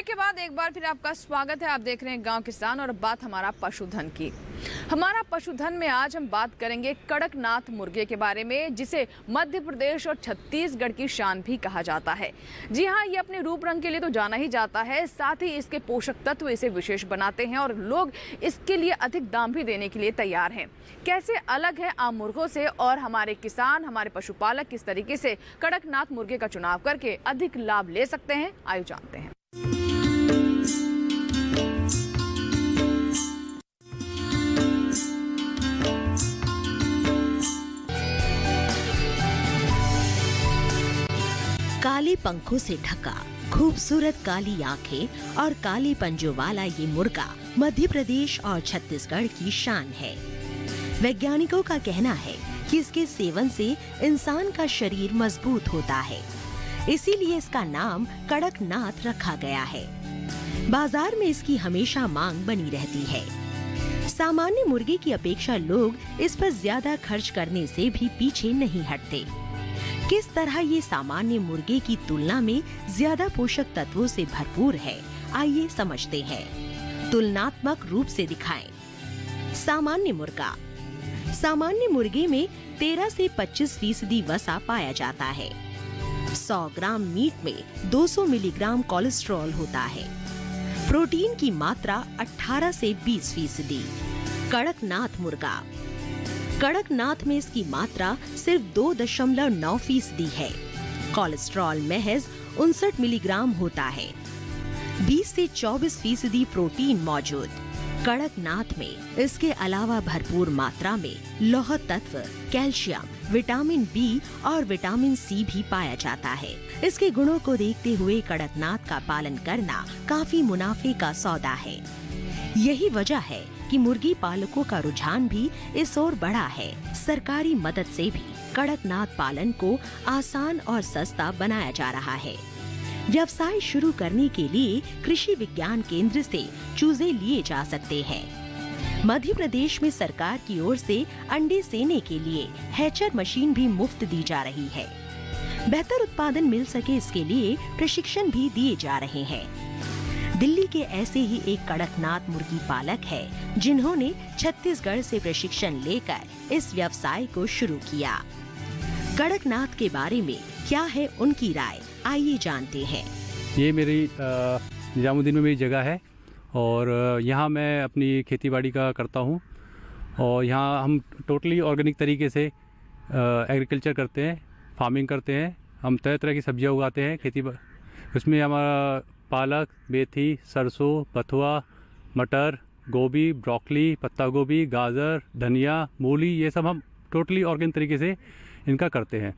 के बाद एक बार फिर आपका स्वागत है। आप देख रहे हैं गांव किसान और बात हमारा पशुधन की। हमारा पशुधन में आज हम बात करेंगे कड़कनाथ मुर्गे के बारे में, जिसे मध्य प्रदेश और छत्तीसगढ़ की शान भी कहा जाता है। जी हाँ, ये अपने रूप रंग के लिए तो जाना ही जाता है, साथ ही इसके पोषक तत्व इसे विशेष बनाते हैं और लोग इसके लिए अधिक दाम भी देने के लिए तैयार हैं। कैसे अलग है आम मुर्गों से और हमारे किसान, हमारे पशुपालक किस तरीके से कड़कनाथ मुर्गे का चुनाव करके अधिक लाभ ले सकते हैं, आइए जानते हैं। काले पंखों से ढका, खूबसूरत काली आंखें और काले पंजों वाला ये मुर्गा मध्य प्रदेश और छत्तीसगढ़ की शान है। वैज्ञानिकों का कहना है कि इसके सेवन से इंसान का शरीर मजबूत होता है, इसीलिए इसका नाम कड़कनाथ रखा गया है। बाजार में इसकी हमेशा मांग बनी रहती है। सामान्य मुर्गे की अपेक्षा लोग इस पर ज्यादा खर्च करने से भी पीछे नहीं हटते। किस तरह ये सामान्य मुर्गे की तुलना में ज्यादा पोषक तत्वों से भरपूर है, आइए समझते हैं। तुलनात्मक रूप से दिखाएं। सामान्य मुर्गा। सामान्य मुर्गे में 13 से 25% वसा पाया जाता है। 100 ग्राम मीट में 200 मिलीग्राम कोलेस्ट्रॉल होता है। प्रोटीन की मात्रा 18 से 20%। कड़कनाथ मुर्गा। कड़कनाथ में इसकी मात्रा सिर्फ 2.9% है। कोलेस्ट्रॉल महज 59 मिलीग्राम होता है। 20 से 24% प्रोटीन मौजूद। कड़कनाथ में इसके अलावा भरपूर मात्रा में लौह तत्व, कैल्शियम, विटामिन बी और विटामिन सी भी पाया जाता है। इसके गुणों को देखते हुए कड़कनाथ का पालन करना काफी मुनाफे का सौदा है। यही वजह है कि मुर्गी पालकों का रुझान भी इस ओर बढ़ा है। सरकारी मदद से भी कड़कनाथ पालन को आसान और सस्ता बनाया जा रहा है। व्यवसाय शुरू करने के लिए कृषि विज्ञान केंद्र से चूजे लिए जा सकते हैं। मध्य प्रदेश में सरकार की ओर से अंडे सेने के लिए हैचर मशीन भी मुफ्त दी जा रही है। बेहतर उत्पादन मिल सके इसके लिए प्रशिक्षण भी दिए जा रहे हैं। दिल्ली के ऐसे ही एक कड़कनाथ मुर्गी पालक है, जिन्होंने छत्तीसगढ़ से प्रशिक्षण लेकर इस व्यवसाय को शुरू किया। कड़कनाथ के बारे में क्या है उनकी राय, आइए जानते हैं। ये मेरी निजामुद्दीन में मेरी जगह है और यहाँ मैं अपनी खेतीबाड़ी का करता हूँ और यहाँ हम टोटली ऑर्गेनिक तरीके से एग्रीकल्चर करते हैं, फार्मिंग करते हैं। हम तरह तरह की सब्जियाँ उगाते हैं खेती। उसमें हमारा पालक, मेथी, सरसों, बथुआ, मटर, गोभी, ब्रोकली, पत्ता गोभी, गाजर, धनिया, मूली, ये सब हम टोटली ऑर्गेनिक तरीके से इनका करते हैं।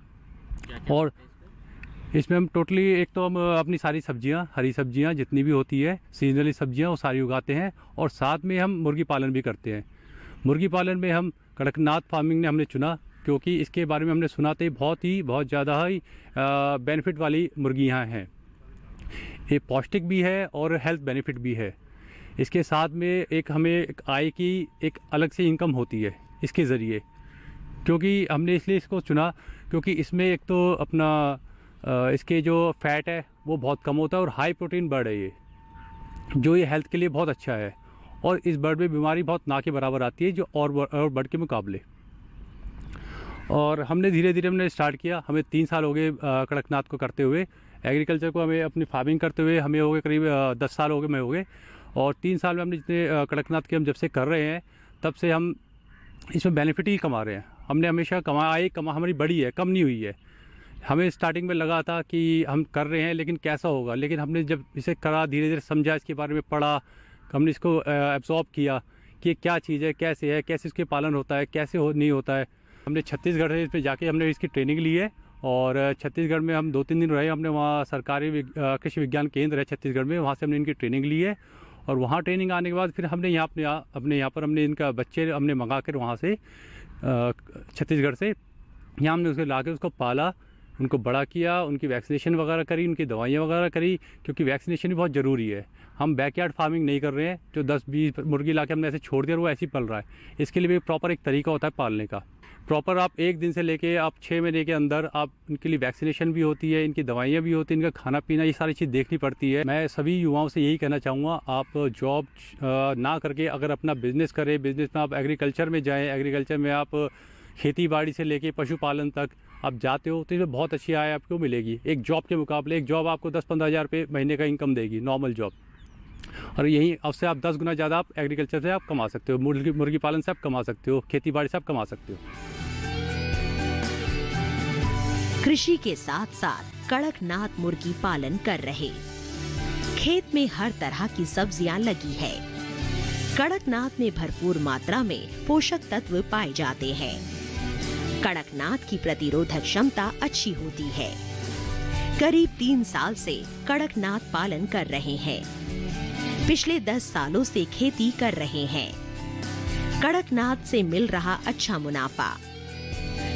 और इसमें हम टोटली एक तो हम अपनी सारी सब्जियां, हरी सब्जियां जितनी भी होती है, सीजनली सब्जियां, वो सारी उगाते हैं और साथ में हम मुर्गी पालन भी करते हैं। मुर्गी पालन में हम कड़कनाथ फार्मिंग ने हमने चुना क्योंकि इसके बारे में हमने सुना था बहुत ज़्यादा ही बेनिफिट वाली मुर्गियाँ हैं। ये पौष्टिक भी है और हेल्थ बेनिफिट भी है। इसके साथ में एक हमें एक आय की एक अलग से इनकम होती है इसके ज़रिए, क्योंकि हमने इसलिए इसको चुना क्योंकि इसमें एक तो अपना इसके जो फैट है वो बहुत कम होता है और हाई प्रोटीन बर्ड है ये, जो ये हेल्थ के लिए बहुत अच्छा है। और इस बर्ड में बीमारी बहुत ना के बराबर आती है जो और बर्ड के मुकाबले। और हमने धीरे धीरे हमने स्टार्ट किया। हमें 3 साल हो गए कड़कनाथ को करते हुए। एग्रीकल्चर को हमें अपनी फार्मिंग करते हुए हमें हो गए करीब 10 साल हो गए। और 3 साल में हमने जितने कड़कनाथ के हम जब से कर रहे हैं तब से हम इसमें बेनिफिट ही कमा रहे हैं। हमने हमेशा कमा हमारी बड़ी है, कम नहीं हुई है। हमें स्टार्टिंग में लगा था कि हम कर रहे हैं लेकिन कैसा होगा, लेकिन हमने जब इसे करा, धीरे धीरे समझा, इसके बारे में पढ़ा, हमने इसको एब्जॉर्ब किया कि क्या चीज़ है, कैसे इसके पालन होता है, कैसे नहीं होता है। हमने छत्तीसगढ़ से इस पर जाके हमने इसकी ट्रेनिंग ली है और छत्तीसगढ़ में हम 2-3 दिन रहे। हमने वहाँ सरकारी कृषि विज्ञान केंद्र है छत्तीसगढ़ में, वहाँ से हमने इनकी ट्रेनिंग ली है। और वहाँ ट्रेनिंग आने के बाद फिर हमने यहाँ अपने यहाँ पर हमने इनका बच्चे हमने मंगा कर वहाँ से छत्तीसगढ़ से यहाँ हमने उसको ला के उसको पाला, उनको बड़ा किया, उनकी वैक्सीनेशन वगैरह करी, उनकी दवाइयाँ वगैरह करी, क्योंकि वैक्सीनेशन भी बहुत ज़रूरी है। हम बैकयार्ड फार्मिंग नहीं कर रहे हैं जो 10-20 मुर्गी ला के हमने ऐसे छोड़ दिया और वो ऐसे ही पल रहा है। इसके लिए भी प्रॉपर एक तरीका होता है पालने का। प्रॉपर आप 1 दिन से लेके आप 6 महीने के अंदर आप इनके लिए वैक्सीनेशन भी होती है, इनकी दवाइयाँ भी होती हैं, इनका खाना पीना, ये सारी चीज़ देखनी पड़ती है। मैं सभी युवाओं से यही कहना चाहूँगा, आप जॉब ना करके अगर अपना बिजनेस करें, बिजनेस में आप एग्रीकल्चर में जाएँ, एग्रीकल्चर में आप खेती बाड़ी से लेके पशुपालन तक आप जाते हो तो इसमें बहुत अच्छी आय आपको मिलेगी। एक जॉब के मुकाबले एक जॉब आपको 10-15 हज़ार रुपये महीने का इनकम देगी, नॉर्मल जॉब। और यहीं उससे आप 10 गुना ज़्यादा आप एग्रीकल्चर से आप कमा सकते हो, मुर्गी पालन से आप कमा सकते हो, खेती बाड़ी से आप कमा सकते हो। कृषि के साथ साथ कड़कनाथ मुर्गी पालन कर रहे। खेत में हर तरह की सब्जियां लगी है। कड़कनाथ में भरपूर मात्रा में पोषक तत्व पाए जाते हैं। कड़कनाथ की प्रतिरोधक क्षमता अच्छी होती है। करीब 3 साल से कड़कनाथ पालन कर रहे हैं। पिछले 10 सालों से खेती कर रहे हैं। कड़कनाथ से मिल रहा अच्छा मुनाफा।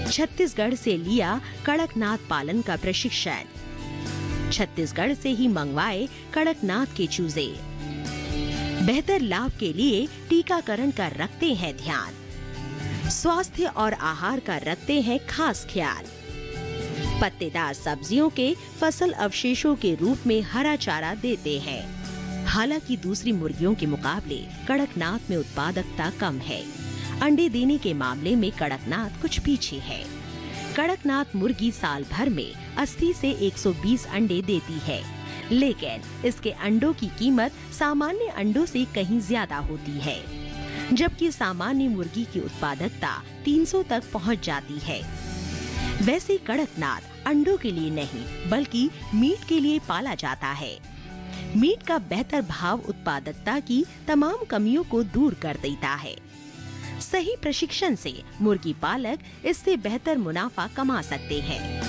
छत्तीसगढ़ से लिया कड़कनाथ पालन का प्रशिक्षण। छत्तीसगढ़ से ही मंगवाए कड़कनाथ के चूजे। बेहतर लाभ के लिए टीकाकरण का रखते हैं ध्यान। स्वास्थ्य और आहार का रखते हैं खास ख्याल। पत्तेदार सब्जियों के फसल अवशेषों के रूप में हरा चारा देते हैं। हालांकि दूसरी मुर्गियों के मुकाबले कड़कनाथ में उत्पादकता कम है। अंडे देने के मामले में कड़कनाथ कुछ पीछे है। कड़कनाथ मुर्गी साल भर में 80 से 120 अंडे देती है, लेकिन इसके अंडों की कीमत सामान्य अंडों से कहीं ज्यादा होती है, जबकि सामान्य मुर्गी की उत्पादकता 300 तक पहुंच जाती है। वैसे कड़कनाथ अंडों के लिए नहीं बल्कि मीट के लिए पाला जाता है। मीट का बेहतर भाव उत्पादकता की तमाम कमियों को दूर कर देता है। सही प्रशिक्षण से मुर्गी पालक इससे बेहतर मुनाफा कमा सकते हैं।